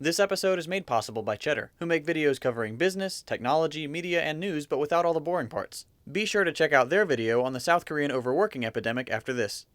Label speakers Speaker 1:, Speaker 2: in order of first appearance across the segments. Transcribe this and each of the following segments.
Speaker 1: This episode is made possible by Cheddar, who make videos covering business, technology, media, and news, but without all the boring parts. Be sure to check out their video on the South Korean overworking epidemic after this.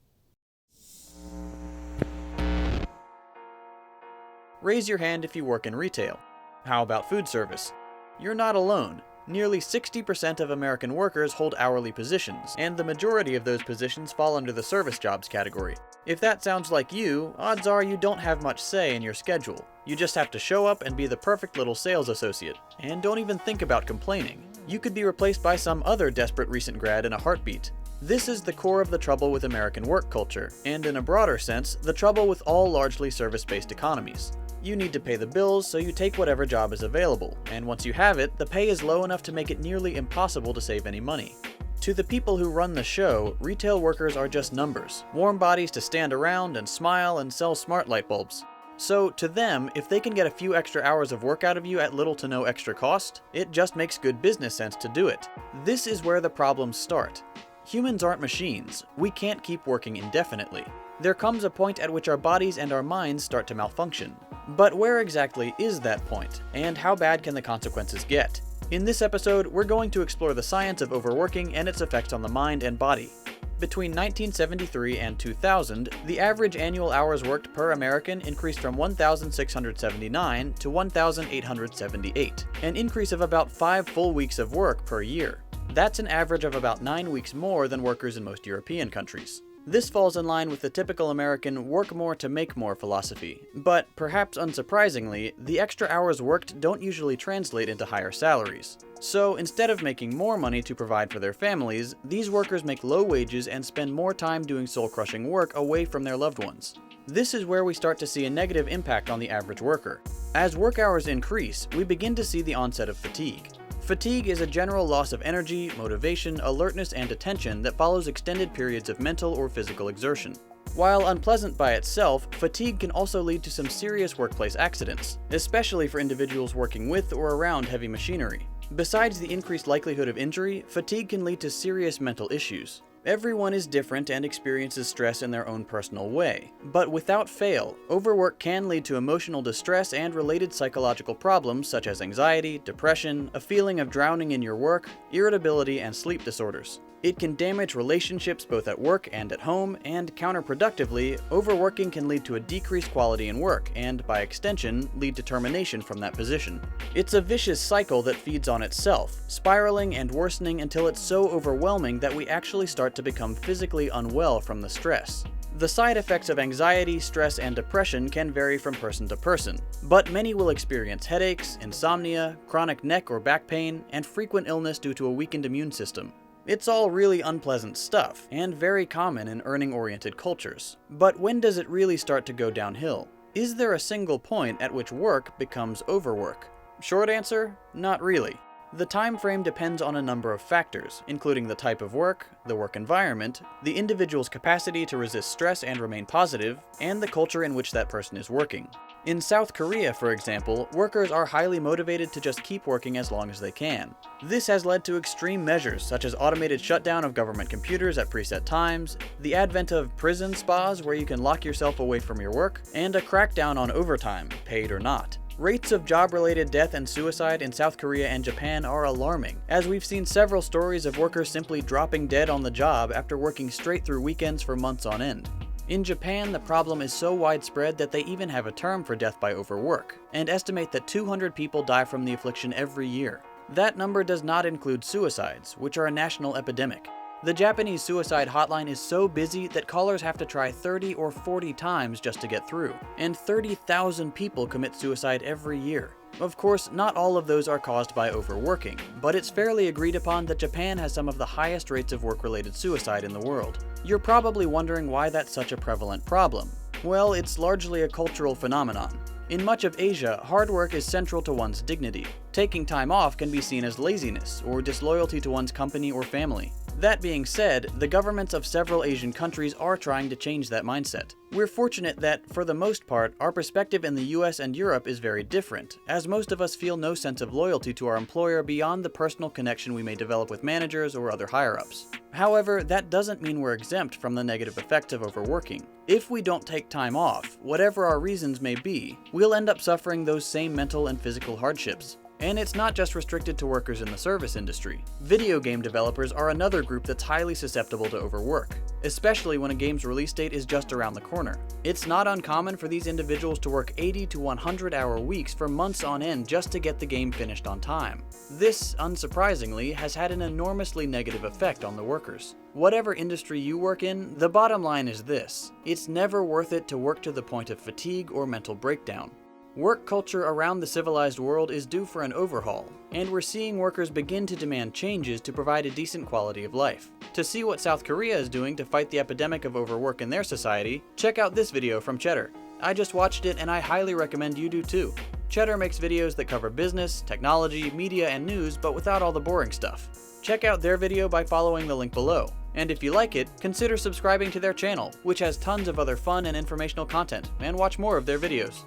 Speaker 1: Raise your hand if you work in retail. How about food service? You're not alone. Nearly 60% of American workers hold hourly positions, and the majority of those positions fall under the service jobs category. If that sounds like you, odds are you don't have much say in your schedule. You just have to show up and be the perfect little sales associate. And don't even think about complaining. You could be replaced by some other desperate recent grad in a heartbeat. This is the core of the trouble with American work culture, and in a broader sense, the trouble with all largely service-based economies. You need to pay the bills, so you take whatever job is available, and once you have it, the pay is low enough to make it nearly impossible to save any money. To the people who run the show, retail workers are just numbers, warm bodies to stand around and smile and sell smart light bulbs. So to them, if they can get a few extra hours of work out of you at little to no extra cost, it just makes good business sense to do it. This is where the problems start. Humans aren't machines. We can't keep working indefinitely. There comes a point at which our bodies and our minds start to malfunction. But where exactly is that point, and how bad can the consequences get? In this episode, we're going to explore the science of overworking and its effects on the mind and body. Between 1973 and 2000, the average annual hours worked per American increased from 1,679 to 1,878, an increase of about 5 full weeks of work per year. That's an average of about 9 weeks more than workers in most European countries. This falls in line with the typical American work more to make more philosophy, but perhaps unsurprisingly, the extra hours worked don't usually translate into higher salaries. So instead of making more money to provide for their families, these workers make low wages and spend more time doing soul-crushing work away from their loved ones. This is where we start to see a negative impact on the average worker. As work hours increase, we begin to see the onset of fatigue. Fatigue is a general loss of energy, motivation, alertness, and attention that follows extended periods of mental or physical exertion. While unpleasant by itself, fatigue can also lead to some serious workplace accidents, especially for individuals working with or around heavy machinery. Besides the increased likelihood of injury, fatigue can lead to serious mental issues. Everyone is different and experiences stress in their own personal way, but without fail, overwork can lead to emotional distress and related psychological problems such as anxiety, depression, a feeling of drowning in your work, irritability, and sleep disorders. It can damage relationships both at work and at home, and counterproductively, overworking can lead to a decreased quality in work and, by extension, lead to termination from that position. It's a vicious cycle that feeds on itself, spiraling and worsening until it's so overwhelming that we actually start to become physically unwell from the stress. The side effects of anxiety, stress, and depression can vary from person to person, but many will experience headaches, insomnia, chronic neck or back pain, and frequent illness due to a weakened immune system. It's all really unpleasant stuff, and very common in earning-oriented cultures. But when does it really start to go downhill? Is there a single point at which work becomes overwork? Short answer, not really. The time frame depends on a number of factors, including the type of work, the work environment, the individual's capacity to resist stress and remain positive, and the culture in which that person is working. In South Korea, for example, workers are highly motivated to just keep working as long as they can. This has led to extreme measures such as automated shutdown of government computers at preset times, the advent of prison spas where you can lock yourself away from your work, and a crackdown on overtime, paid or not. Rates of job-related death and suicide in South Korea and Japan are alarming, as we've seen several stories of workers simply dropping dead on the job after working straight through weekends for months on end. In Japan, the problem is so widespread that they even have a term for death by overwork, and estimate that 200 people die from the affliction every year. That number does not include suicides, which are a national epidemic. The Japanese suicide hotline is so busy that callers have to try 30 or 40 times just to get through, and 30,000 people commit suicide every year. Of course, not all of those are caused by overworking, but it's fairly agreed upon that Japan has some of the highest rates of work-related suicide in the world. You're probably wondering why that's such a prevalent problem. Well, it's largely a cultural phenomenon. In much of Asia, hard work is central to one's dignity. Taking time off can be seen as laziness or disloyalty to one's company or family. That being said, the governments of several Asian countries are trying to change that mindset. We're fortunate that, for the most part, our perspective in the US and Europe is very different, as most of us feel no sense of loyalty to our employer beyond the personal connection we may develop with managers or other higher-ups. However, that doesn't mean we're exempt from the negative effects of overworking. If we don't take time off, whatever our reasons may be, we'll end up suffering those same mental and physical hardships. And it's not just restricted to workers in the service industry. Video game developers are another group that's highly susceptible to overwork, especially when a game's release date is just around the corner. It's not uncommon for these individuals to work 80 to 100-hour weeks for months on end just to get the game finished on time. This, unsurprisingly, has had an enormously negative effect on the workers. Whatever industry you work in, the bottom line is this: it's never worth it to work to the point of fatigue or mental breakdown. Work culture around the civilized world is due for an overhaul, and we're seeing workers begin to demand changes to provide a decent quality of life. To see what South Korea is doing to fight the epidemic of overwork in their society, check out this video from Cheddar. I just watched it and I highly recommend you do too. Cheddar makes videos that cover business, technology, media, and news, but without all the boring stuff. Check out their video by following the link below. And if you like it, consider subscribing to their channel, which has tons of other fun and informational content, and watch more of their videos.